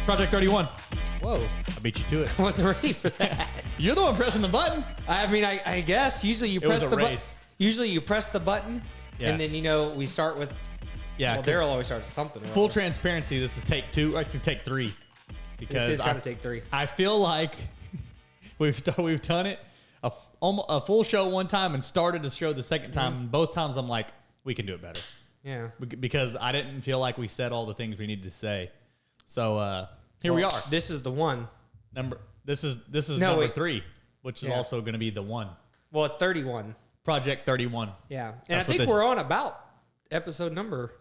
Project 31. Whoa. I beat you to it. I wasn't ready for that. You're the one pressing the button. I mean, I guess usually you press the button. Usually you press the button, and then, we start with, well, Darryl always starts with something. Full transparency, this is take 2, actually take 3. Because this is going to take 3. I feel like we've done it a full show one time and started the show the second time. And both times I'm like, we can do it better. Yeah. Because I didn't feel like we said all the things we needed to say. So here we are. This is the one. This is number 3, which is also going to be the one. Well, it's 31. Project 31. Yeah. And I think we're on about episode somewhere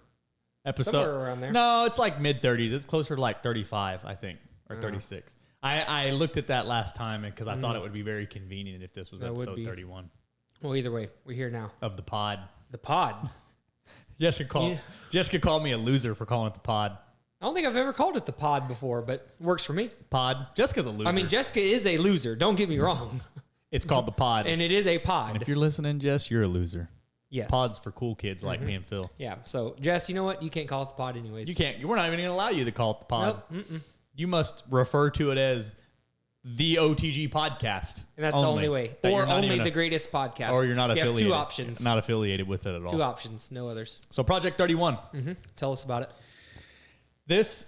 around there. No, it's like mid-30s. It's closer to like 35, I think, or 36. I looked at that last time because I thought it would be very convenient if this was episode 31. Well, either way, we're here now. Of the pod. The pod. Jessica called me a loser for calling it the pod. I don't think I've ever called it the pod before, but works for me. Pod. Jessica's a loser. I mean, Jessica is a loser. Don't get me wrong. It's called the pod. And it is a pod. And if you're listening, Jess, you're a loser. Yes. Pod's for cool kids like me and Phil. Yeah. So, Jess, you know what? You can't call it the pod anyways. You can't. We're not even going to allow you to call it the pod. Nope. You must refer to it as the OTG podcast. And that's the only way. Or only the greatest podcast. Or you're not affiliated. You have 2 options. Not affiliated with it at all. 2 options. No others. So Project 31. Tell us about it. This,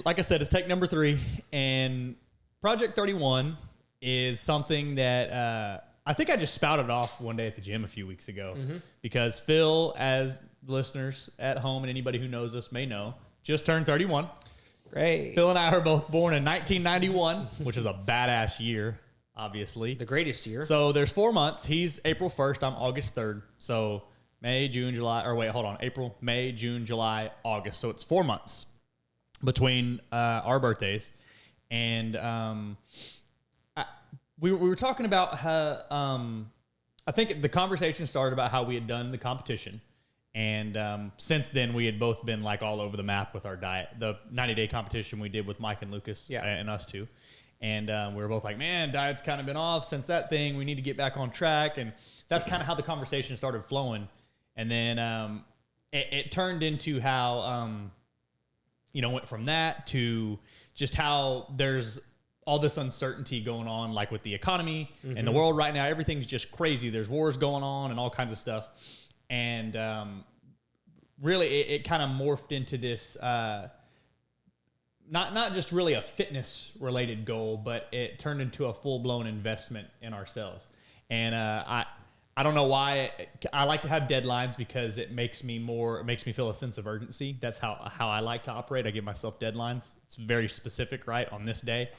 like I said, is take number 3. And Project 31 is something that I think I just spouted off one day at the gym a few weeks ago. Because Phil, as listeners at home and anybody who knows us may know, just turned 31. Great. Phil and I are both born in 1991, which is a badass year, obviously. The greatest year. So there's 4 months. He's April 1st. I'm August 3rd. So May, June, July, or wait, hold on. April, May, June, July, August. So it's 4 months between our birthdays. And we were talking about how, I think the conversation started about how we had done the competition. And since then, we had both been like all over the map with our diet. The 90-day competition we did with Mike and Lucas and us two. And we were both like, man, diet's kind of been off since that thing. We need to get back on track. And that's kind of how the conversation started flowing. And then it turned into how, went from that to just how there's all this uncertainty going on, like with the economy and the world right now. Everything's just crazy. There's wars going on and all kinds of stuff. And really, it kind of morphed into this, not just really a fitness-related goal, but it turned into a full-blown investment in ourselves. And I don't know why. I like to have deadlines because it makes me feel a sense of urgency. That's how I like to operate. I give myself deadlines. It's very specific, right, on this day.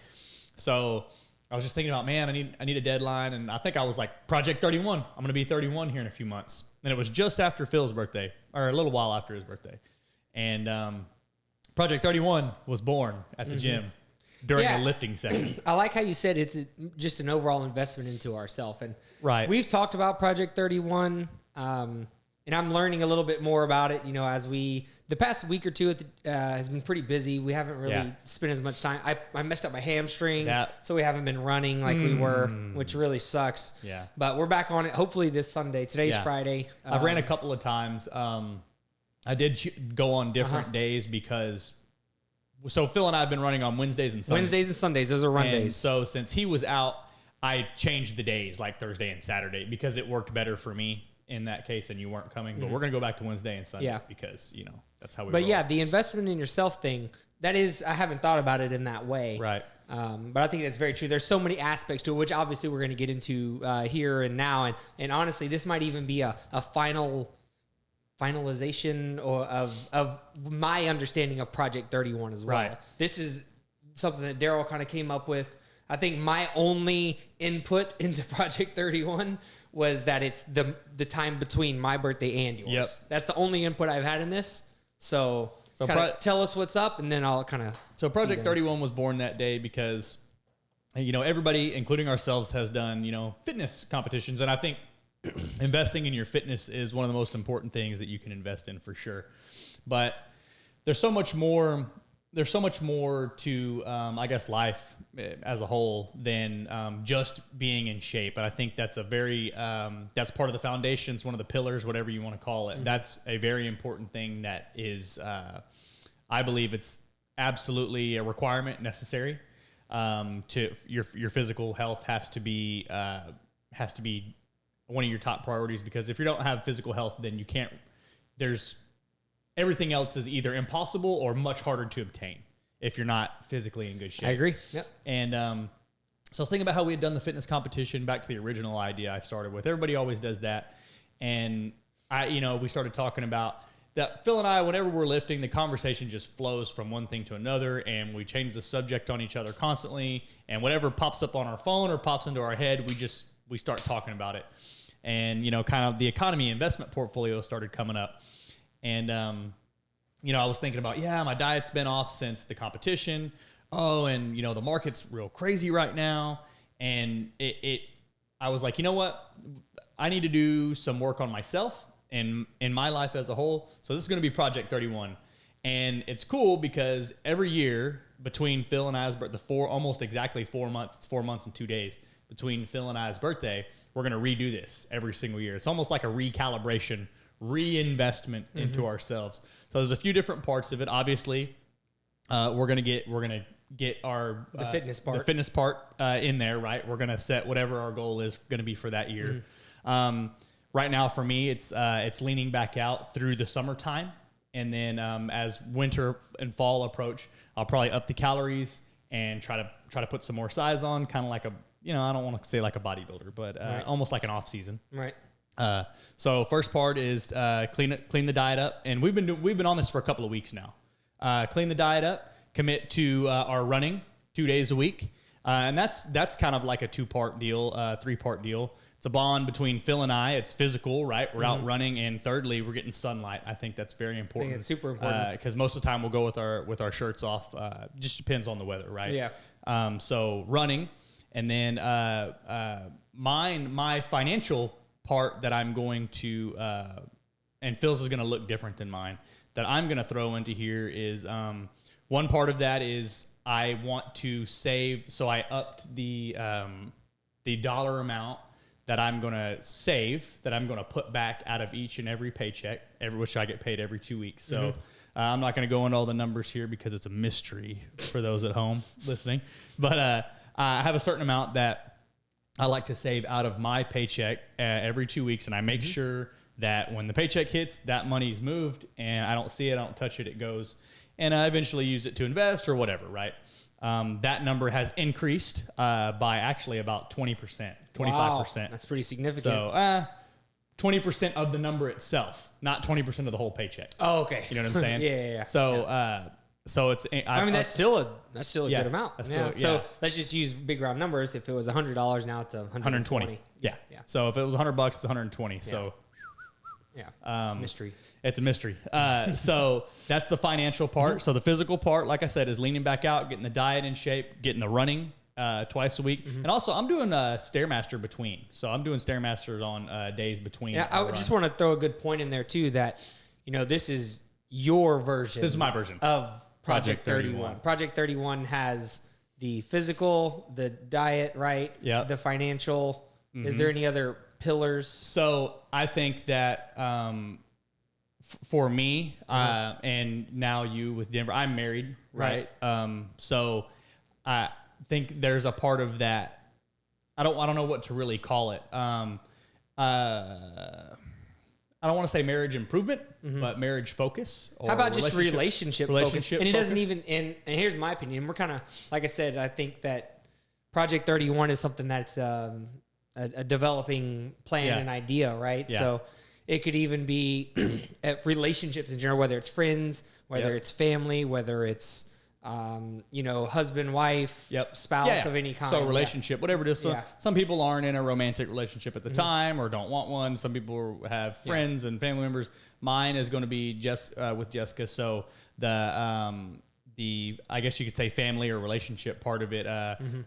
So I was just thinking about, man, I need a deadline. And I think I was like, Project 31. I'm going to be 31 here in a few months. And it was just after Phil's birthday, or a little while after his birthday. And Project 31 was born at the gym during the lifting section. I like how you said it's just an overall investment into ourselves. And right. We've talked about Project 31, and I'm learning a little bit more about it, as the past week or two has been pretty busy. We haven't really spent as much time. I messed up my hamstring, so we haven't been running like we were, which really sucks. Yeah. But we're back on it, hopefully this Sunday. Today's Friday. I've ran a couple of times. I did go on different days because... So Phil and I have been running on Wednesdays and Sundays. Wednesdays and Sundays, those are run days. So since he was out, I changed the days like Thursday and Saturday because it worked better for me in that case and you weren't coming. But we're going to go back to Wednesday and Sunday because, that's how we roll. But the investment in yourself thing, that is, I haven't thought about it in that way. Right. But I think that's very true. There's so many aspects to it, which obviously we're going to get into here and now. And honestly, this might even be a finalization of my understanding of Project 31 as well. Right. This is something that Darryl kind of came up with. I think my only input into Project 31 was that it's the time between my birthday and yours. Yep. That's the only input I've had in this. So tell us what's up, and then I'll kind of... So Project 31 was born that day because, everybody, including ourselves, has done, fitness competitions. And I think investing in your fitness is one of the most important things that you can invest in for sure. But there's so much more to, I guess, life as a whole than just being in shape. And I think that's that's part of the foundation. It's one of the pillars, whatever you want to call it. That's a very important thing that is, I believe it's absolutely a requirement, necessary. To your physical health has to be one of your top priorities, because if you don't have physical health, then you can't. There's everything else is either impossible or much harder to obtain if you're not physically in good shape. I agree. Yep. And so I was thinking about how we had done the fitness competition, back to the original idea I started with. Everybody always does that. And we started talking about that. Phil and I, whenever we're lifting, the conversation just flows from one thing to another, and we change the subject on each other constantly. And whatever pops up on our phone or pops into our head, we start talking about it. And, kind of the economy investment portfolio started coming up. And, I was thinking about, my diet's been off since the competition. Oh, and, the market's real crazy right now. And I was like, you know what? I need to do some work on myself and in my life as a whole. So this is going to be Project 31. And it's cool because every year between Phil and I's birthday, almost exactly 4 months, it's 4 months and 2 days between Phil and I's birthday, we're going to redo this every single year. It's almost like a recalibration, reinvestment into ourselves. So there's a few different parts of it. Obviously, we're going to get our the fitness part in there, right? We're going to set whatever our goal is going to be for that year. Right now for me, it's leaning back out through the summertime. And then as winter and fall approach, I'll probably up the calories and try to put some more size on, kind of like a, I don't want to say like a bodybuilder, but almost like an off season. Right. So first part is clean the diet up, and we've been on this for a couple of weeks now. Clean the diet up, commit to our running 2 days a week, and that's kind of like a 2-part deal, 3-part deal. It's a bond between Phil and I. It's physical, right? We're out running, and thirdly, we're getting sunlight. I think that's very important. I think it's super important because most of the time we'll go with our shirts off. Just depends on the weather, right? Yeah. So running, and then my financial part that I'm going to, and Phil's is going to look different than mine, that I'm going to throw into here is one part of that is I want to save. So I upped the dollar amount that I'm going to save, that I'm going to put back out of each and every paycheck, which I get paid every 2 weeks. So I'm not going to go into all the numbers here because it's a mystery for those at home listening. But I have a certain amount that I like to save out of my paycheck every 2 weeks, and I make sure that when the paycheck hits, that money's moved, and I don't see it, I don't touch it, it goes. And I eventually use it to invest or whatever, right? That number has increased by actually about 20%, 25%. Wow, that's pretty significant. So 20% of the number itself, not 20% of the whole paycheck. Oh, okay. You know what I'm saying? Yeah. So it's. That's still a good amount. So let's just use big round numbers. If it was $100, now it's $120. Yeah. So if it was $100, it's 120. Yeah. So. Yeah. Mystery. It's a mystery. So that's the financial part. So the physical part, like I said, is leaning back out, getting the diet in shape, getting the running twice a week. And also I'm doing Stairmaster between. So I'm doing Stairmasters on days between. Yeah. I just want to throw a good point in there too, that, this is your version. This is my version of Project 31. Project 31 has the physical, the diet, right? Yeah. The financial. Is there any other pillars? So I think that for me, and now you with Denver, I'm married, right? So I think there's a part of that. I don't know what to really call it. I don't want to say marriage improvement, but marriage focus. Or how about just relationship focus? And it doesn't even, and here's my opinion. We're kind of, like I said, I think that Project 31 is something that's a developing plan and idea, right? Yeah. So it could even be relationships in general, whether it's friends, whether it's family, whether it's husband, wife, spouse of any kind. So relationship, whatever it is. So some people aren't in a romantic relationship at the time or don't want one. Some people have friends and family members. Mine is going to be just with Jessica. So the I guess you could say family or relationship part of it.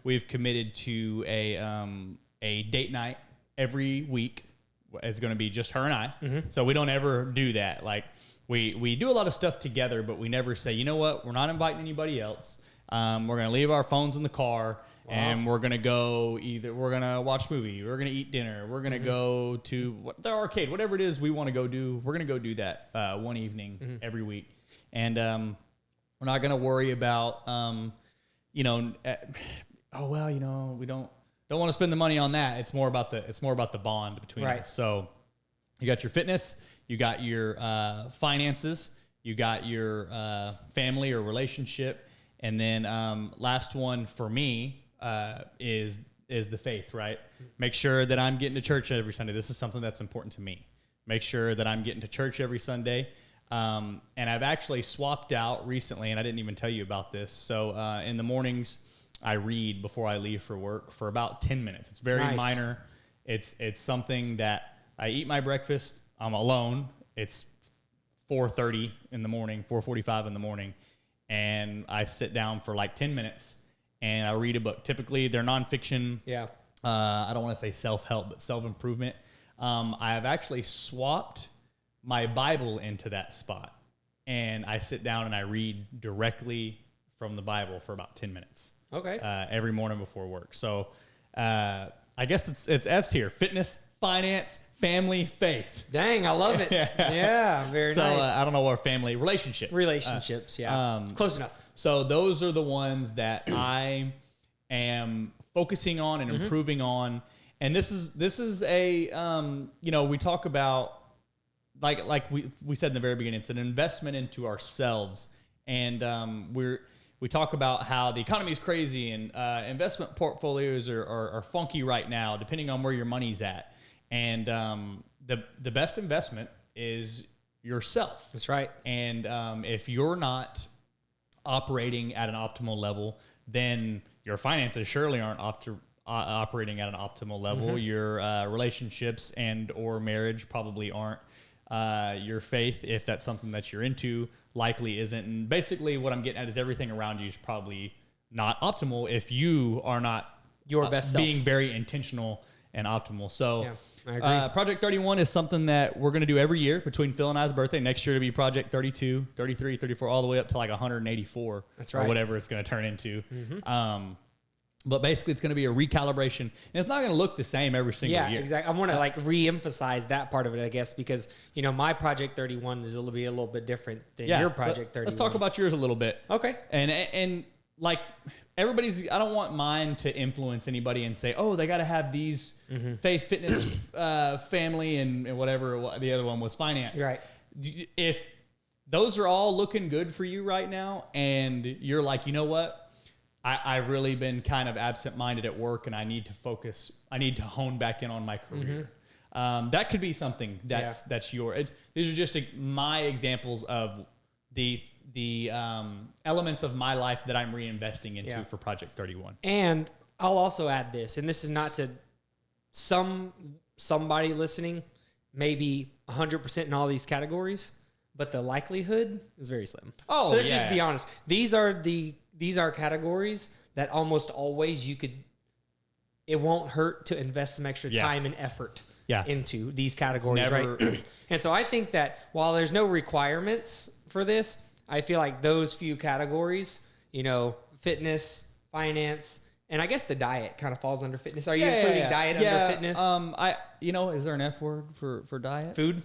We've committed to a date night every week. It's going to be just her and I. So we don't ever do that. Like we do a lot of stuff together, but we never say, you know what, we're not inviting anybody else. We're going to leave our phones in the car and we're going to go we're going to watch a movie, we're going to eat dinner, we're going to go to the arcade, whatever it is we want to go do. We're going to go do that one evening every week. And we're We're not going to worry about, we don't want to spend the money on that. It's more about the bond between us. So you got your fitness, you got your finances, you got your family or relationship, and then last one for me is the faith, right? Make sure that I'm getting to church every Sunday. This is something that's important to me. Make sure that I'm getting to church every Sunday. And I've actually swapped out recently, and I didn't even tell you about this. So in the mornings, I read before I leave for work for about 10 minutes. It's very minor. It's something that I eat my breakfast. I'm alone. It's 4:30 in the morning, 4:45 in the morning. And I sit down for like 10 minutes and I read a book. Typically they're nonfiction. Yeah. I don't want to say self-help, but self-improvement. I have actually swapped my Bible into that spot, and I sit down and I read directly from the Bible for about 10 minutes. Okay. Every morning before work. So I guess it's F's here: fitness, finance, family, faith. Dang, I love it. Yeah, very nice. So I don't know what relationships. Yeah, close enough. So those are the ones that I am focusing on and improving on. And this is a we talk about like we said in the very beginning, it's an investment into ourselves, and we talk about how the economy is crazy and investment portfolios are funky right now, depending on where your money's at. And the best investment is yourself. That's right. And if you're not operating at an optimal level, then your finances surely aren't operating at an optimal level. Mm-hmm. Your relationships and or marriage probably aren't. Your faith, if that's something that you're into, likely isn't. And basically what I'm getting at is everything around you is probably not optimal if you are not your best self, being very intentional and optimal. So yeah, I agree. Project 31 is something that we're going to do every year between Phil and I's birthday. Next year to be Project 32, 33, 34, all the way up to like 184. That's right. Or whatever it's going to turn into. Mm-hmm. But basically, it's going to be a recalibration, and it's not going to look the same every single year. Yeah, exactly. I want to re-emphasize that part of it, I guess, because my Project 31 is a little bit different than your Project 31. Let's talk about yours a little bit. Okay. And like everybody's, I don't want mine to influence anybody and say, oh, they got to have these faith, fitness, family, and whatever. The other one was finance. Right. If those are all looking good for you right now, and you're like, you know what? I've really been kind of absent-minded at work, and I need to focus. I need to hone back in on my career. That could be something that's your. These are just my examples of the elements of my life that I'm reinvesting into for Project 31. And I'll also add this, and this is not to somebody listening, maybe 100% in all these categories, but the likelihood is very slim. Oh, let's just be honest. These are categories that almost always it won't hurt to invest some extra time and effort into these categories, right? And so I think that while there's no requirements for this, I feel like those few categories, fitness, finance, and I guess the diet kind of falls under fitness. Are you including diet under fitness? Is there an F word for diet? Food.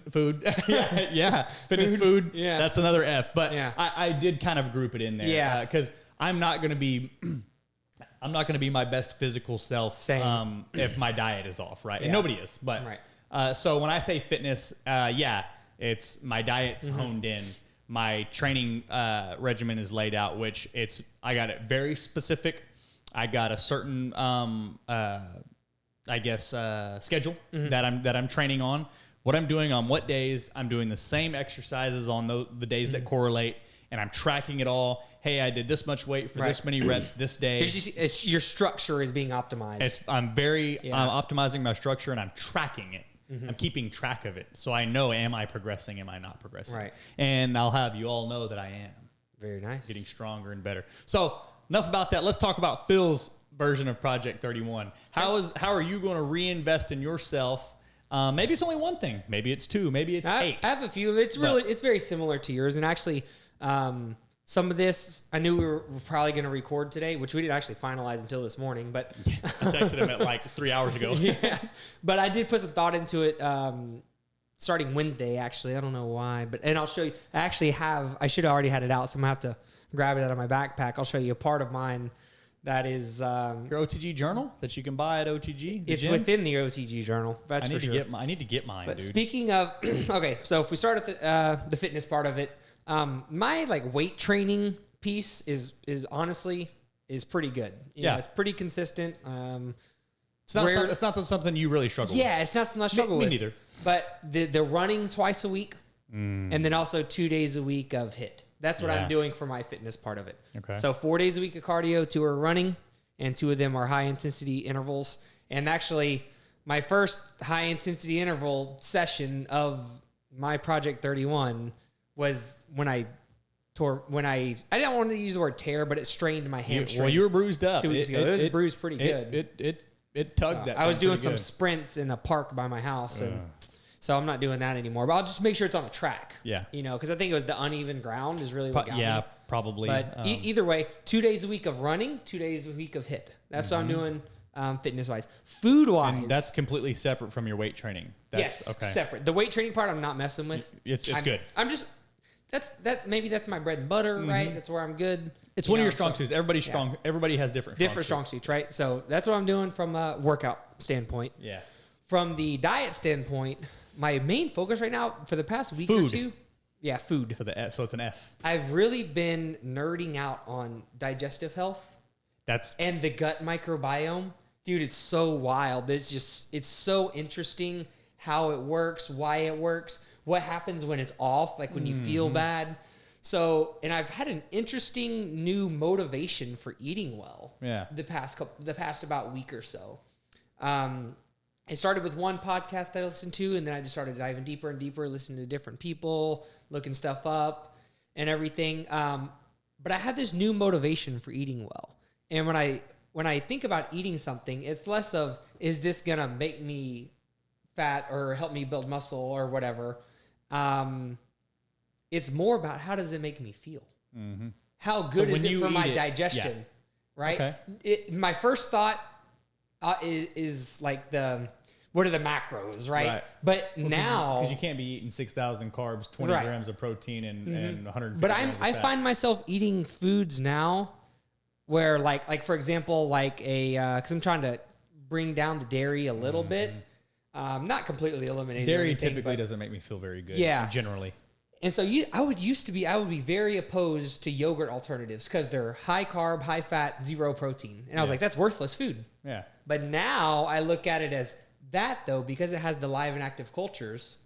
Yeah. Fitness, food. Yeah. That's another F. But I did kind of group it in there. Yeah. Because I'm not going to be my best physical self if my diet is off, right? And nobody is. But so when I say fitness, it's my diet's honed in. My training regimen is laid out, which I got it very specific. I got a certain schedule that I'm training on. What I'm doing on what days, I'm doing the same exercises on the days that correlate, and I'm tracking it all. Hey, I did this much weight for this many reps this day. It's your structure is being optimized. I'm optimizing my structure, and I'm tracking it. I'm keeping track of it. So I know, am I progressing? Am I not progressing? Right. And I'll have you all know that I am. Very nice. Getting stronger and better. So enough about that. Let's talk about Phil's version of Project 31. How are you going to reinvest in yourself? Maybe it's only one thing. Maybe it's two. Maybe it's 8. I have a few. It's very similar to yours. And actually, some of this I knew we were probably going to record today, which we didn't actually finalize until this morning. But I texted him at like 3 hours ago. But I did put some thought into it. Starting Wednesday, actually, I don't know why, and I'll show you. I should have already had it out, so I'm gonna have to grab it out of my backpack. I'll show you a part of mine that is Your OTG journal that you can buy at OTG. It's gym? Within the OTG journal. That's for sure. I need to get mine. But dude. Speaking of, okay, so if we start at the fitness part of it, my like weight training piece is honestly is pretty good. You know, it's pretty consistent. It's not something you really struggle with. Yeah, it's not something I struggle with. Me neither. But the running twice a week, and then also 2 days a week of HIIT. That's what I'm doing for my fitness part of it. Okay. So 4 days a week of cardio, 2 are running, and 2 of them are high intensity intervals. And actually, my first high intensity interval session of my Project 31 was when I didn't want to use the word tear, but it strained my hamstring. Well, you were bruised up 2 weeks ago. It was bruised pretty good. It tugged that. I was doing some sprints in a park by my house, and so I'm not doing that anymore. But I'll just make sure it's on a track. Yeah, you know, because I think it was the uneven ground is really what got me. Probably. But either way, 2 days a week of running, 2 days a week of HIIT. That's what I'm doing, fitness wise. Food wise, and that's completely separate from your weight training. Separate. The weight training part, I'm not messing with. It's good. I'm just. Maybe that's my bread and butter, right? That's where I'm good. It's one of your strong suits. Everybody's strong. Everybody has different strong suits, right? So that's what I'm doing from a workout standpoint. Yeah. From the diet standpoint, my main focus right now for the past week or two, food. So it's an F. I've really been nerding out on digestive health. And the gut microbiome. Dude, it's so wild. It's so interesting how it works, why it works. What happens when it's off, like when you feel bad. So, and I've had an interesting new motivation for eating well. Yeah. The past about week or so. It started with one podcast that I listened to, and then I just started diving deeper and deeper, listening to different people, looking stuff up and everything. But I had this new motivation for eating well. And when I think about eating something, it's less of, is this gonna make me fat or help me build muscle or whatever. It's more about how does it make me feel? Mm-hmm. How good is it for my digestion? Right? Okay. My first thought is like what are the macros, right? But now... Because you can't be eating 6,000 carbs, 20 grams of protein, and 150 But grams of I fat. find myself eating foods now where like for example, like because I'm trying to bring down the dairy a little bit. Not completely eliminated. Dairy typically doesn't make me feel very good. Yeah, generally. And so I would be very opposed to yogurt alternatives because they're high carb, high fat, zero protein, and I was like, that's worthless food. Yeah. But now I look at it as that though because it has the live and active cultures.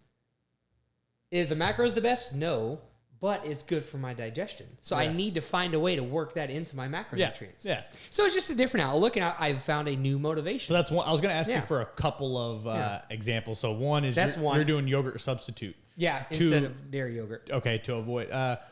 Is the macros the best? No. But it's good for my digestion. So I need to find a way to work that into my macronutrients. Yeah. So it's just a different outlook, and I've found a new motivation. So that's one. I was going to ask you for a couple of examples. So one is you're doing yogurt substitute. Yeah, instead of dairy yogurt. Okay, to avoid.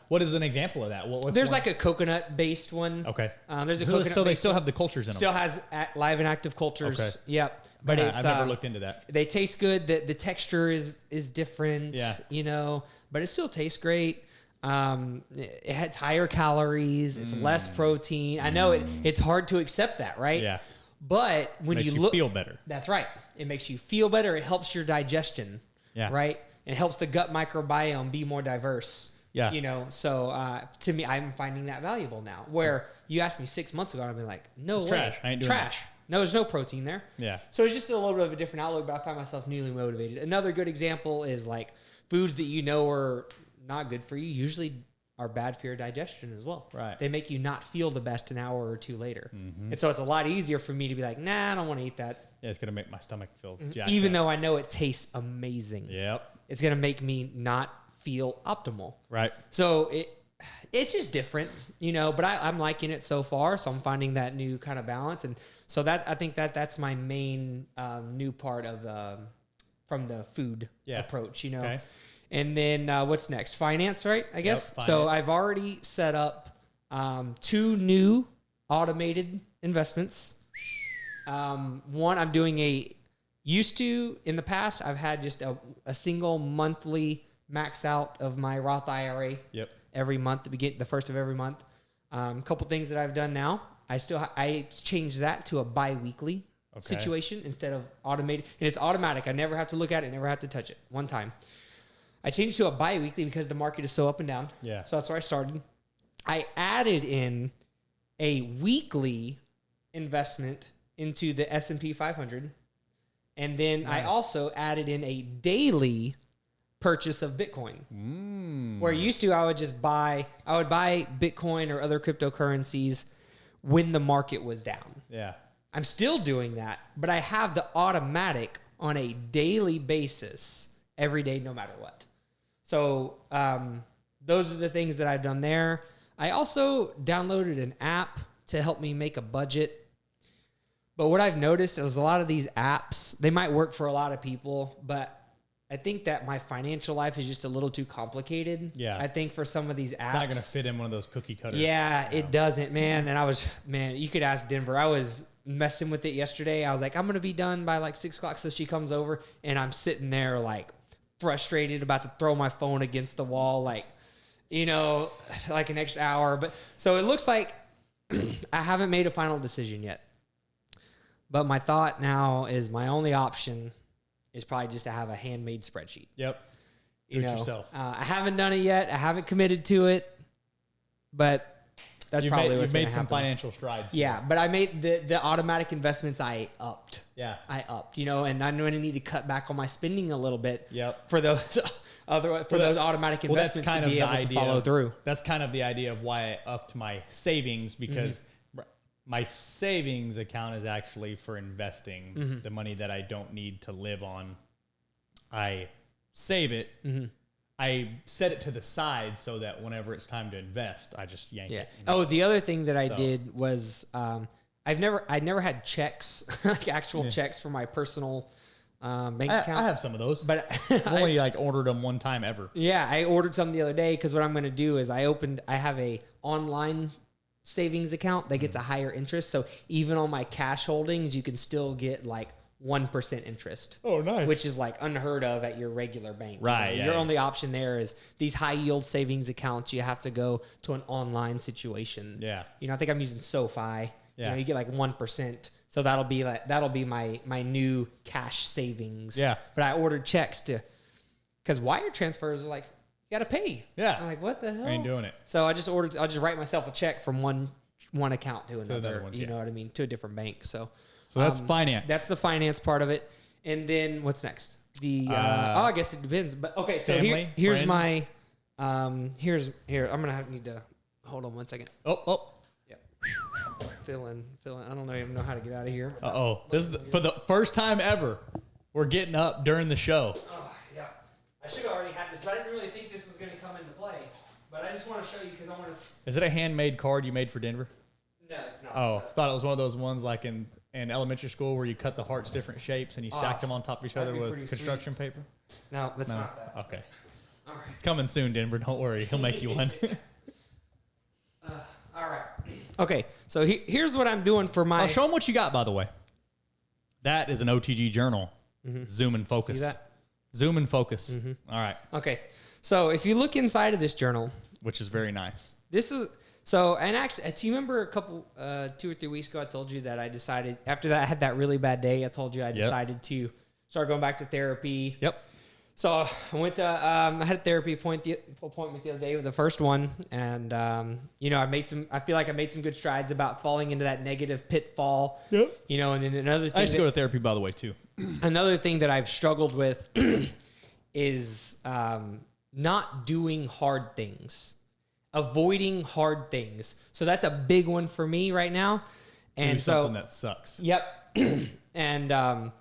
What is an example of that? There's like a coconut-based one. Okay. There's a coconut. So they still have the cultures in them. Still has live and active cultures. Okay. Yep. But I've never looked into that. They taste good. The texture is different. Yeah. You know, but it still tastes great. It has higher calories. It's less protein. I know it's hard to accept that, right? Yeah. But when you feel better. That's right. It makes you feel better. It helps your digestion. Yeah. Right. It helps the gut microbiome be more diverse. Yeah. You know, so to me, I'm finding that valuable now. Where you asked me 6 months ago, I'd be like, no way. Trash. I ain't doing trash. That. No, there's no protein there. Yeah. So it's just a little bit of a different outlook, but I find myself newly motivated. Another good example is like foods that you know are not good for you usually are bad for your digestion as well. Right. They make you not feel the best an hour or two later. Mm-hmm. And so it's a lot easier for me to be like, nah, I don't want to eat that. Yeah, it's going to make my stomach feel even though I know it tastes amazing. Yep. It's going to make me not feel optimal. Right. So it's just different, you know, but I'm liking it so far. So I'm finding that new kind of balance. And so I think that's my main new part of from the food approach, you know. Okay. And then what's next? Finance, right? I guess. Yep, so I've already set up 2 new automated investments. One, I'm doing used to, in the past, I've had just a single monthly max out of my Roth IRA every month, the first of every month. A couple things that I've done now. I changed that to a bi-weekly situation instead of automated. And it's automatic. I never have to look at it, never have to touch it. One time. I changed to a bi-weekly because the market is so up and down. Yeah. So that's where I started. I added in a weekly investment into the S&P 500. And then I also added in a daily purchase of Bitcoin. Where used to I would buy Bitcoin or other cryptocurrencies when the market was down. Yeah. I'm still doing that, but I have the automatic on a daily basis every day, no matter what. So those are the things that I've done there. I also downloaded an app to help me make a budget. But what I've noticed is a lot of these apps, they might work for a lot of people, but I think that my financial life is just a little too complicated. Yeah. I think for some of these apps. It's not going to fit in one of those cookie cutters. Yeah, it doesn't, man. And you could ask Denver. I was messing with it yesterday. I was like, I'm going to be done by like 6 o'clock. So she comes over and I'm sitting there like frustrated, about to throw my phone against the wall, like an extra hour. But so it looks like I haven't made a final decision yet. But my thought now is my only option is probably just to have a handmade spreadsheet. Yep. Do it yourself. I haven't done it yet. I haven't committed to it, but that's probably what's going to happen. You've made some financial strides. Yeah, but I made the automatic investments. I upped. Yeah. I upped. And I'm going to need to cut back on my spending a little bit. Yep. For those those automatic investments to be able to follow through. That's kind of the idea of why I upped my savings, because my savings account is actually for investing the money that I don't need to live on. I save it. I set it to the side so that whenever it's time to invest, I just yank it. Oh, the other thing that I did was I'd never had checks, like actual checks for my personal bank account. I have some of those, but I've only ordered them one time ever. Yeah, I ordered some the other day because what I'm going to do is I have a online savings account that gets a higher interest. So even on my cash holdings, you can still get like 1% interest. Oh, nice. Which is like unheard of at your regular bank. Right. Your only option there is these high yield savings accounts. You have to go to an online situation. Yeah. I think I'm using SoFi. Yeah. You get like 1%. So that'll be my new cash savings. Yeah. But I ordered checks because wire transfers are like, you got to pay. Yeah. I'm like, what the hell? I ain't doing it. So I'll just write myself a check from one account to another, ones, you know what I mean? To a different bank. So that's finance. That's the finance part of it. And then what's next? I guess it depends. But okay, so here's friend. my here. I'm gonna need to hold on one second. Oh. Yeah. Fill in. I don't even know how to get out of here. This is for the first time ever. We're getting up during the show. Oh yeah. I should have already had this, but I didn't really think this was gonna come into play. But I just want to show you because I want to. Is it a handmade card you made for Denver? No, it's not. Oh, thought it was one of those ones like in elementary school where you cut the hearts different shapes and you stack them on top of each other with construction paper. No, that's not that. Okay. All right. It's coming soon, Denver. Don't worry. He'll make you one. All right. Okay, so here's what I'm doing for my... show them what you got, by the way. That is an OTG journal. Zoom and focus. See that? Zoom and focus. All right. Okay, so if you look inside of this journal... Which is very nice. This is... So, and actually, do you remember a couple, 2 or 3 weeks ago, I told you that I decided... After that, I had that really bad day. I told you I decided to start going back to therapy. Yep. So I went to, I had a therapy appointment the other day with the first one. And, I feel like I made some good strides about falling into that negative pitfall. Yep. And then another thing. I used to go to therapy, by the way, too. Another thing that I've struggled with is not doing hard things, avoiding hard things. So that's a big one for me right now. And something that sucks. Yep. And,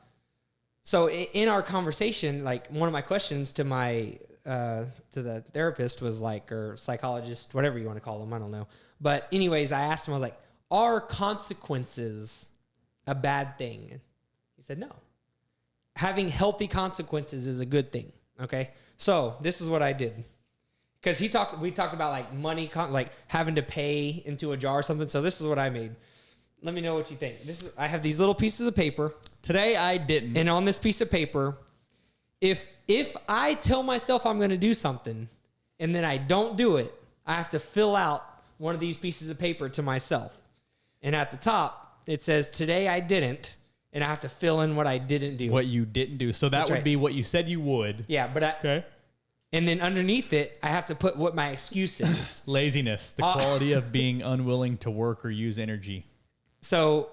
so in our conversation, like one of my questions to my to the therapist was like, or psychologist, whatever you want to call them, I don't know. But anyways, I asked him, I was like, are consequences a bad thing? He said, no. Having healthy consequences is a good thing. Okay. So this is what I did. Because we talked about like money, like having to pay into a jar or something. So this is what I made. Let me know what you think. I have these little pieces of paper. Today I didn't. And on this piece of paper, if I tell myself I'm going to do something and then I don't do it, I have to fill out one of these pieces of paper to myself. And at the top, it says, today I didn't, and I have to fill in what I didn't do. What you didn't do. So that would be what you said you would. Yeah, but okay. And then underneath it, I have to put what my excuse is. Laziness, the quality of being unwilling to work or use energy. So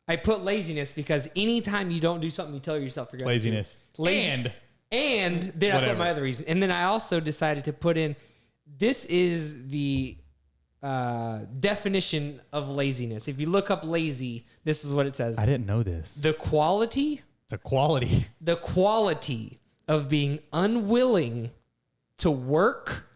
I put laziness because anytime you don't do something, you tell yourself you're going laziness. to do. And then whatever. I put my other reason. And then I also decided to put in, this is the definition of laziness. If you look up lazy, this is what it says. I didn't know this. The quality. It's a quality. The quality of being unwilling to work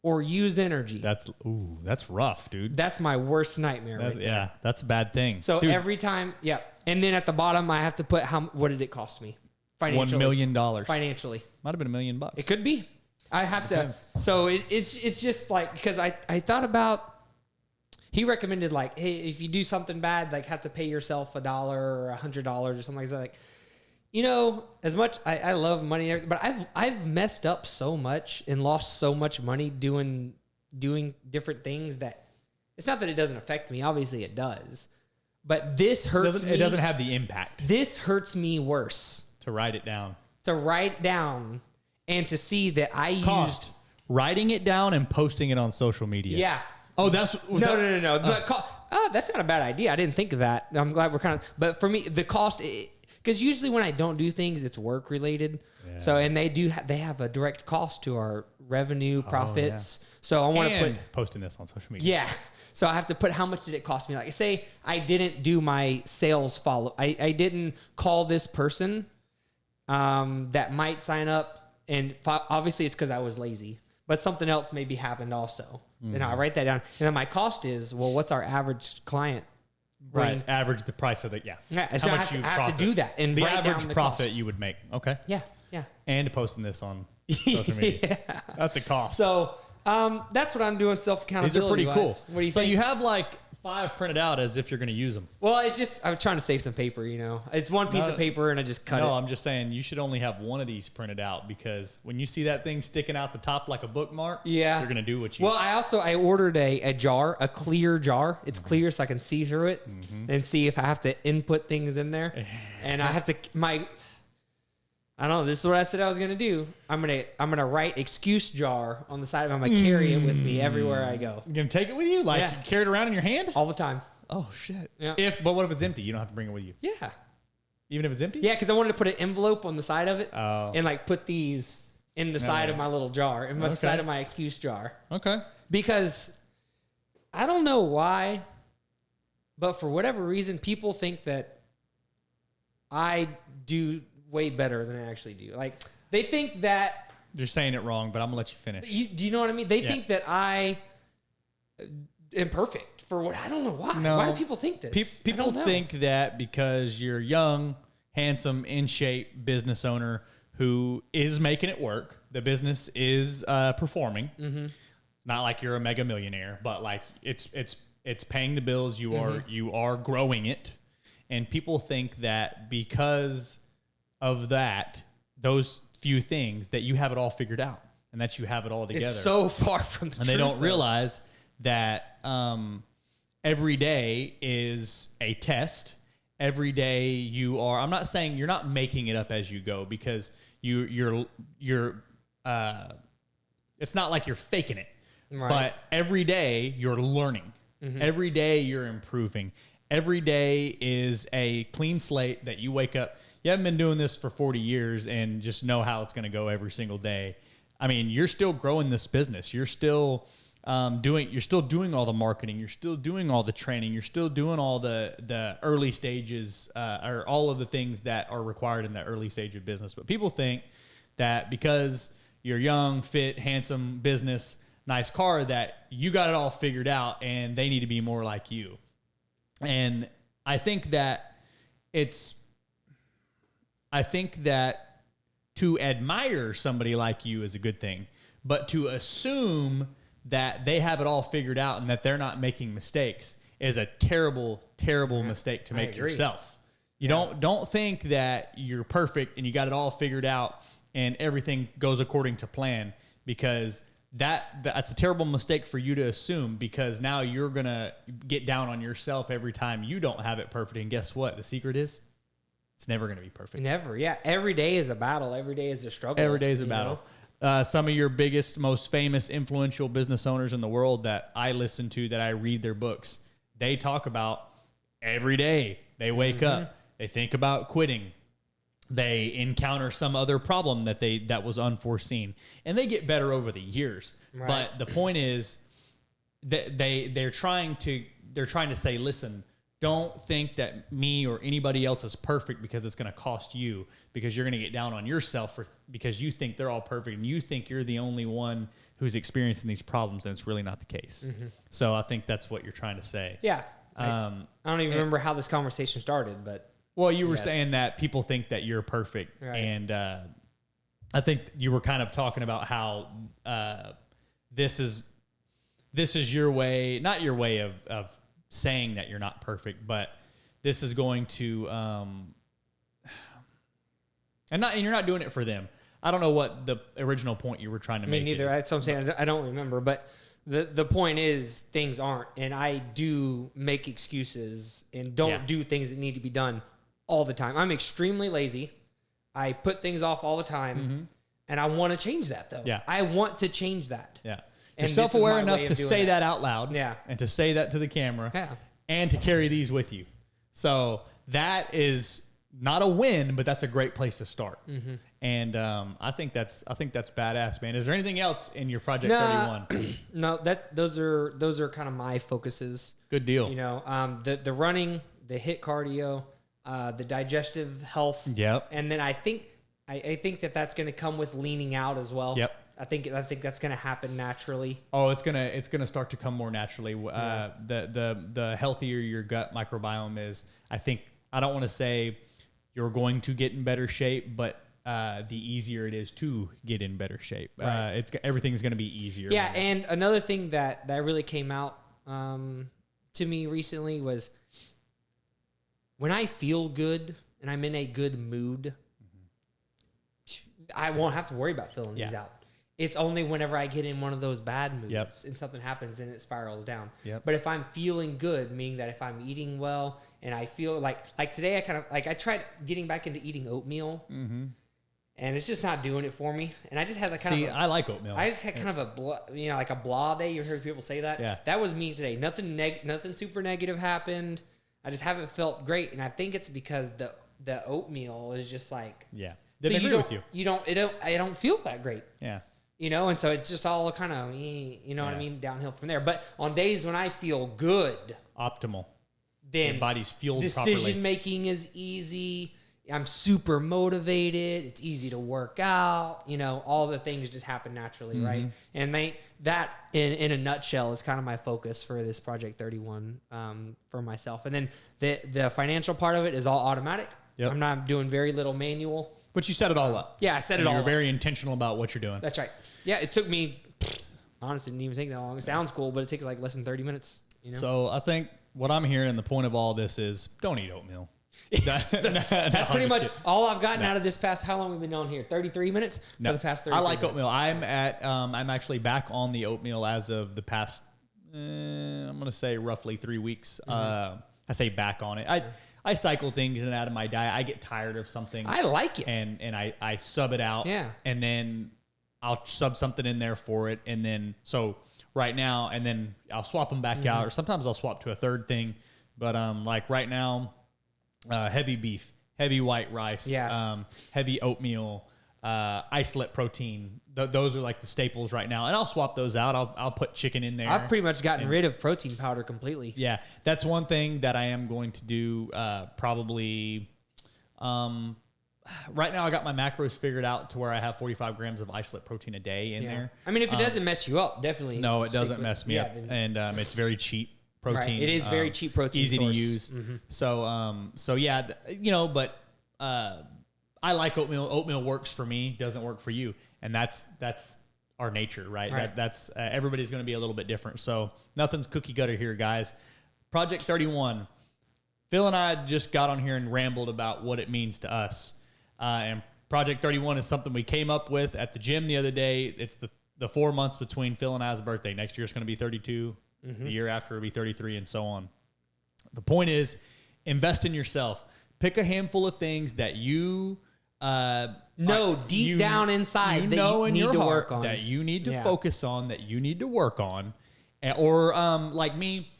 or use energy. That's rough, dude. That's my worst nightmare. Right yeah, that's a bad thing. So dude, every time, yeah. And then at the bottom, I have to put what did it cost me? Financially. $1 million. Financially. Might have been $1 million. It could be. I have Depends. To. So it's just like, because I thought about, he recommended like, hey, if you do something bad, like have to pay yourself $1 or $100 or something like that. Like, you know, as much I love money, but I've messed up so much and lost so much money doing different things that it's not that it doesn't affect me. Obviously it does, but this hurts me. It doesn't have the impact. This hurts me worse. To write it down. And to see that I used writing it down and posting it on social media. Yeah. Oh, that's no. That's not a bad idea. I didn't think of that. I'm glad we're kind of. But for me, the cost, because usually when I don't do things, it's work related. Yeah. So and they have a direct cost to our revenue, profits. Yeah. So I want to put posting this on social media. Yeah. So I have to put how much did it cost me? Like say I didn't do my sales follow. I didn't call this person that might sign up. And obviously it's because I was lazy, but something else maybe happened also. Mm-hmm. And I write that down. And then my cost is, well, what's our average client bring? Right. Average the price of it. Yeah. So I have to do that. And the average profit you would make. Okay. Yeah. And posting this on social media. Yeah. That's a cost. So that's what I'm doing self-accountability. These are pretty cool. What do you think? So you have like 5 printed out as if you're going to use them. Well, it's just, I was trying to save some paper, you know. It's one piece of paper and I just cut it. No, I'm just saying you should only have one of these printed out because when you see that thing sticking out the top like a bookmark, you're going to do what you Well, I ordered a jar, a clear jar. It's clear so I can see through it and see if I have to input things in there. And I have to, I don't know. This is what I said I was going to do. I'm gonna write excuse jar on the side. I'm going to carry it with me everywhere I go. You're going to take it with you? Like you carry it around in your hand? All the time. Oh, shit. Yeah. But what if it's empty? You don't have to bring it with you. Yeah. Even if it's empty? Yeah, because I wanted to put an envelope on the side of it and like put these in the side of my little jar, in the side of my excuse jar. Okay. Because I don't know why, but for whatever reason, people think that I do way better than I actually do. Like they think that you're saying it wrong, but I'm gonna let you finish. Do you know what I mean? They think that I am perfect for what I don't know why. No, why do people think this? People think that because you're young, handsome, in shape business owner who is making it work. The business is performing. Mm-hmm. Not like you're a mega millionaire, but like it's paying the bills. You are growing it, and people think that because of those few things, that you have it all figured out and that you have it all together. It's so far from the truth. And they don't realize that every day is a test. Every day I'm not saying you're not making it up as you go because you're it's not like you're faking it. Right. But every day you're learning. Mm-hmm. Every day you're improving. Every day is a clean slate that you wake up. You haven't been doing this for 40 years and just know how it's going to go every single day. I mean, you're still growing this business. You're still doing all the marketing. You're still doing all the training. You're still doing all the early stages or all of the things that are required in the early stage of business. But people think that because you're young, fit, handsome, business, nice car, that you got it all figured out and they need to be more like you. And I think that to admire somebody like you is a good thing, but to assume that they have it all figured out and that they're not making mistakes is a terrible, terrible mistake to make yourself. You don't think that you're perfect and you got it all figured out and everything goes according to plan, because that's a terrible mistake for you to assume, because now you're going to get down on yourself every time you don't have it perfect. And guess what? The secret is it's never going to be perfect. Never. Yeah. Every day is a battle. Every day is a struggle. Every day is a battle. some of your biggest, most famous, influential business owners in the world that I listen to, that I read their books, they talk about every day they wake up, they think about quitting, they encounter some other problem that was unforeseen, and they get better over the years. Right. But the point is that they're trying to say, listen, don't think that me or anybody else is perfect, because it's going to cost you, because you're going to get down on yourself because you think they're all perfect and you think you're the only one who's experiencing these problems, and it's really not the case. So I think that's what you're trying to say. Yeah. I don't even remember how this conversation started, but well, you were saying that people think that you're perfect, right. And I think you were kind of talking about how this is your way, not your way of saying that you're not perfect, but this is going to, and you're not doing it for them. I don't know what the original point you were trying to make. Me neither. That's what I'm saying. I don't remember, but the point is things aren't, and I do make excuses and don't do things that need to be done all the time. I'm extremely lazy. I put things off all the time, and I want to change that though. Yeah. I want to change that. Yeah. You're self-aware enough to say that out loud, and to say that to the camera, and to carry these with you. So that is not a win, but that's a great place to start. And I think that's badass, man. Is there anything else in your Project 31? No, those are kind of my focuses. Good deal. You know, the running, the HIIT cardio, the digestive health. Yep. And then I think that's going to come with leaning out as well. Yep. I think that's going to happen naturally. Oh, it's gonna start to come more naturally. The healthier your gut microbiome is, I don't want to say you're going to get in better shape, but the easier it is to get in better shape. Right. Everything's going to be easier. Yeah, and another thing that really came out to me recently was when I feel good and I'm in a good mood, I won't have to worry about filling these out. It's only whenever I get in one of those bad moods and something happens and it spirals down. Yep. But if I'm feeling good, meaning that if I'm eating well and I feel like today, I tried getting back into eating oatmeal, and it's just not doing it for me. And I just had I like oatmeal. I just had kind of like a blah day. You heard people say that? Yeah. That was me today. Nothing super negative happened. I just haven't felt great, and I think it's because the oatmeal is just like Didn't agree with you. I don't feel that great. Yeah. You know, and so it's just all kind of, you know what I mean, downhill from there. But on days when I feel good, optimal, then your body's fueled properly. Decision making is easy. I'm super motivated. It's easy to work out. You know, all the things just happen naturally, right? And that in a nutshell is kind of my focus for this Project 31 for myself. And then the financial part of it is all automatic. Yep. I'm not doing very little manual. But you set it all up. Yeah, I set it all up. You're very intentional about what you're doing. That's right. Yeah, it took me, honestly, didn't even take that long. It sounds cool, but it takes like less than 30 minutes. You know? So I think what I'm hearing, and the point of all this is, don't eat oatmeal. That's pretty much all I've gotten out of this past, how long we've been on here? 33 minutes for the past 30 minutes. I like oatmeal. I'm actually back on the oatmeal as of the past, I'm going to say roughly 3 weeks. I say back on it. I cycle things in and out of my diet. I get tired of something. I like it. And I sub it out. Yeah. And then I'll sub something in there for it. And then, so right now, and then I'll swap them back out. Or sometimes I'll swap to a third thing. But like right now, heavy beef, heavy white rice, heavy oatmeal, isolate protein. Those are like the staples right now. And I'll swap those out. I'll put chicken in there. I've pretty much gotten rid of protein powder completely. Yeah. That's one thing that I am going to do probably. Right now I got my macros figured out to where I have 45 grams of isolate protein a day in there. I mean, if it doesn't mess you up, definitely. No, it doesn't mess me up. And it's very cheap protein. Right. It is very cheap protein. Easy to use. So yeah, you know, but I like oatmeal. Oatmeal works for me, doesn't work for you. And that's our nature, right? That's everybody's going to be a little bit different. So nothing's cookie cutter here, guys. Project 31. Phil and I just got on here and rambled about what it means to us. And Project 31 is something we came up with at the gym the other day. It's the 4 months between Phil and I's birthday. Next year it's going to be 32. The year after it'll be 33, and so on. The point is, invest in yourself. Pick a handful of things that you deep down inside, you need to work on that you need to focus on, that you need to work on, or like me.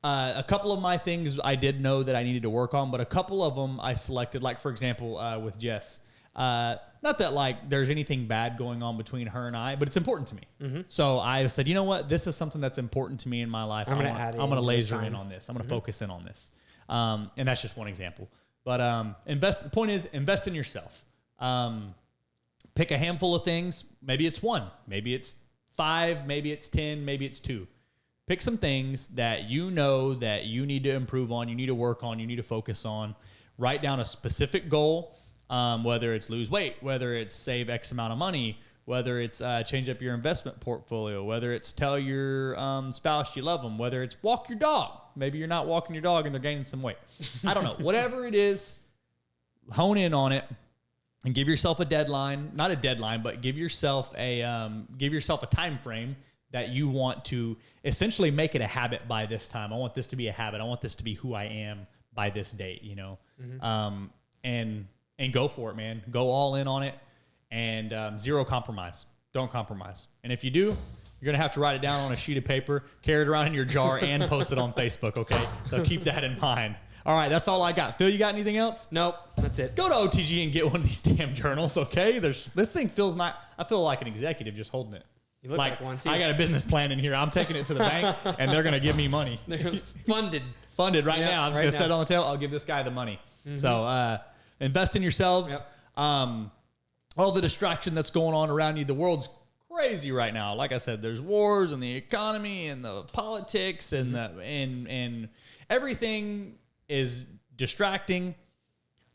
A couple of my things I did know that I needed to work on, but a couple of them I selected, like for example, with Jess. Not that like there's anything bad going on between her and I, but it's important to me. Mm-hmm. So I said, you know what? This is something that's important to me in my life. I'm going to laser in on this. I'm going to focus in on this. And that's just one example. But the point is, invest in yourself. Pick a handful of things. Maybe it's 1, maybe it's 5, maybe it's 10, maybe it's 2. Pick some things that you know that you need to improve on, you need to work on, you need to focus on. Write down a specific goal, whether it's lose weight, whether it's save X amount of money, whether it's change up your investment portfolio, whether it's tell your spouse you love them, whether it's walk your dog. Maybe you're not walking your dog and they're gaining some weight. I don't know. Whatever it is, hone in on it and give yourself a deadline. Not a deadline, but give yourself a time frame that you want to essentially make it a habit by this time. I want this to be a habit. I want this to be who I am by this date, you know? Mm-hmm. And go for it, man. Go all in on it, and zero compromise. Don't compromise. And if you do, you're going to have to write it down on a sheet of paper, carry it around in your jar, and post it on Facebook, okay? So keep that in mind. All right, that's all I got. Phil, you got anything else? Nope, that's it. Go to OTG and get one of these damn journals, okay? This thing feels not... I feel like an executive just holding it. You look like one, too. I got a business plan in here. I'm taking it to the bank, and they're going to give me money. They're funded. Funded right now. I'm just going to set it on the table. I'll give this guy the money. Mm-hmm. So invest in yourselves. Yep. All the distraction that's going on around you. The world's crazy right now. Like I said, there's wars and the economy and the politics and and everything is distracting.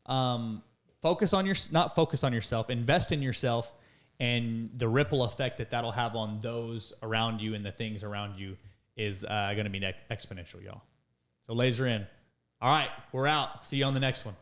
Focus on yourself. Invest in yourself. And the ripple effect that'll have on those around you and the things around you is going to be exponential, y'all. So laser in. All right, we're out. See you on the next one.